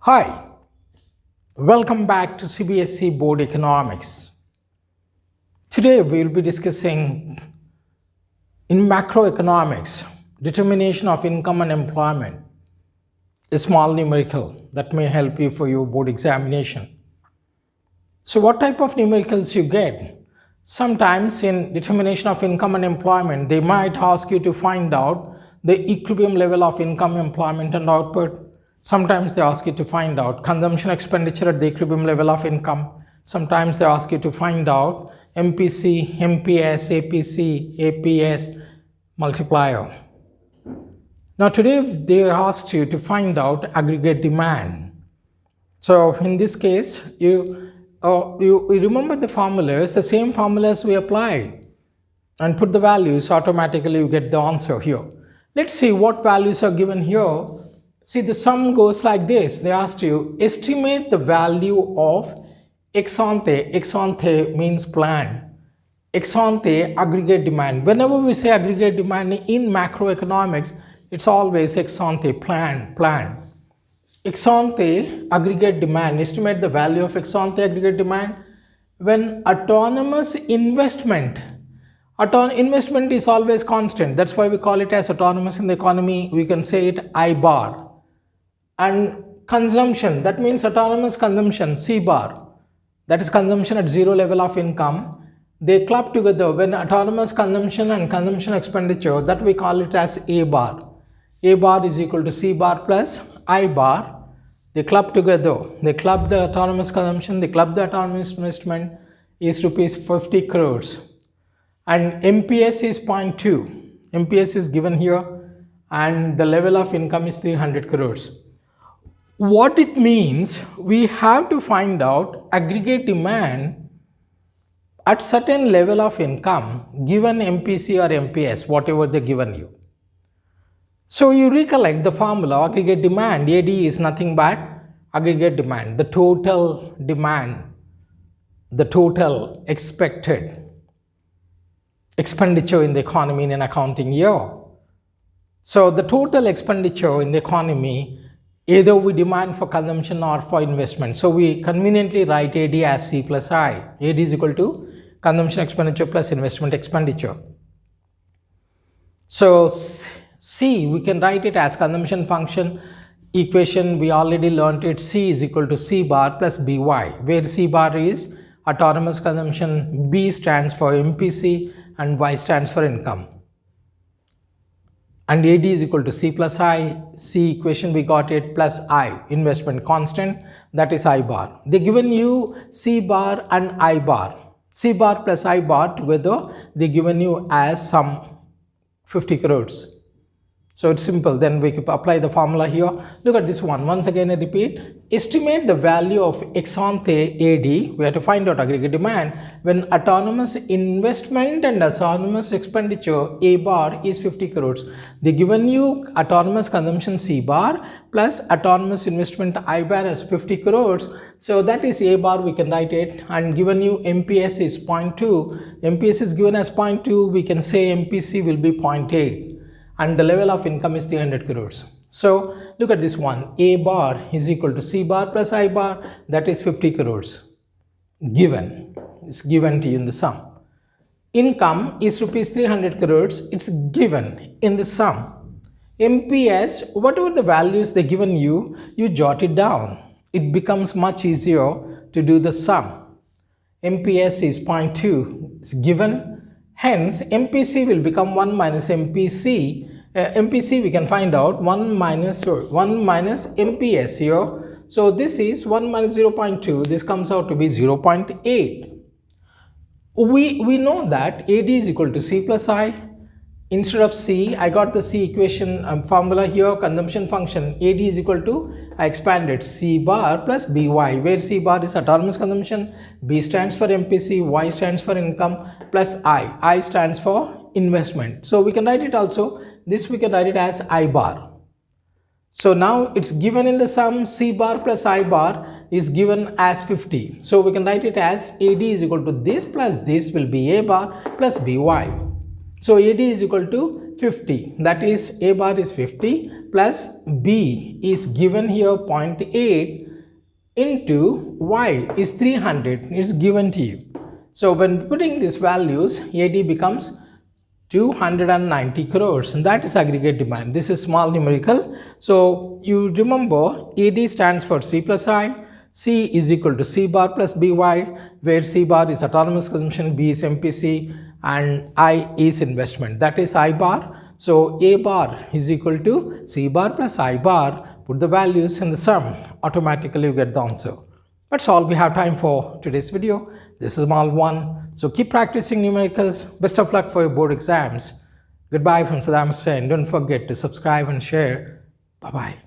Hi, welcome back to CBSE Board Economics. Today we will be discussing in macroeconomics determination of income and employment, a small numerical that may help you for your board examination. So what type of numericals you get? Sometimes in determination of income and employment, they might ask you to find out the equilibrium level of income, employment and output. Sometimes they ask you to find out consumption expenditure at the equilibrium level of income. Sometimes they ask you to find out MPC, MPS, APC, APS multiplier. Now today they asked you to find out aggregate demand. So in this case, you remember the formulas, the same formulas we apply and put the values, automatically you get the answer here. Let's see what values are given here. See, the sum goes like this. They asked you, estimate the value of ex ante. Ex ante means plan. Ex ante aggregate demand. Whenever we say aggregate demand in macroeconomics, it's always ex ante plan. Ex ante aggregate demand. Estimate the value of ex ante aggregate demand when autonomous investment. Investment is always constant. That's why we call it as autonomous in the economy. We can say it I bar. And consumption, that means autonomous consumption, C bar, that is consumption at zero level of income. They club together when autonomous consumption and consumption expenditure, that we call it as A bar. A bar is equal to C bar plus I bar. They club together. They club the autonomous consumption, they club the autonomous investment is rupees 50 crores. And MPS is 0.2. MPS is given here and the level of income is 300 crores. What it means, we have to find out aggregate demand at certain level of income given MPC or MPS, whatever they given you. So you recollect the formula, aggregate demand, AD is nothing but aggregate demand, the total demand, the total expected expenditure in the economy in an accounting year. So the total expenditure in the economy, either we demand for consumption or for investment. So we conveniently write AD as C plus I. AD is equal to consumption expenditure plus investment expenditure. So C, we can write it as consumption function equation. We already learned it. C is equal to C bar plus BY, where C bar is autonomous consumption, B stands for MPC and Y stands for income. And AD is equal to C plus I, C equation we got it, plus I, investment constant, that is I bar. They given you C bar and I bar. C bar plus I bar together, they given you as sum 50 crores. So it's simple, then we can apply the formula here. Look at this one, once again I repeat, estimate the value of ex ante AD, we have to find out aggregate demand, when autonomous investment and autonomous expenditure A bar is 50 crores. They given you autonomous consumption C bar plus autonomous investment I bar as 50 crores. So that is A bar, we can write it, and given you MPS is 0.2, MPS is given as 0.2, we can say MPC will be 0.8. And the level of income is 300 crores. So look at this one, A bar is equal to C bar plus I bar, that is 50 crores. Given, it's given to you in the sum. Income is rupees 300 crores, it's given in the sum. MPS, whatever the values they given you, you jot it down. It becomes much easier to do the sum. MPS is 0.2, it's given. Hence, MPC will become 1 minus MPC. MPC we can find out 1 minus MPS here. So this is 1 minus 0.2. This comes out to be 0.8. We know that AD is equal to C plus I. Instead of C, I got the C equation formula here, consumption function. AD is equal to, I expanded C bar plus BY, where C bar is autonomous consumption, B stands for MPC, Y stands for income, plus I stands for investment. So we can write it also, this we can write it as I bar. So now it's given in the sum, C bar plus I bar is given as 50. So we can write it as AD is equal to this plus this will be A bar plus BY. So AD is equal to 50, that is A bar is 50 plus B is given here 0.8 into Y is 300 is given to you. So when putting these values, AD becomes 290 crores, and that is aggregate demand. This is small numerical. So you remember AD stands for C plus I, C is equal to C bar plus BY, where C bar is autonomous consumption, B is MPC, and I is investment. That is I bar. So A bar is equal to C bar plus I bar. Put the values in the sum, automatically you get the answer. That's all we have time for today's video. This is Mal 1. So keep practicing numericals. Best of luck for your board exams. Goodbye from Saddam Hussein. Don't forget to subscribe and share. Bye-bye.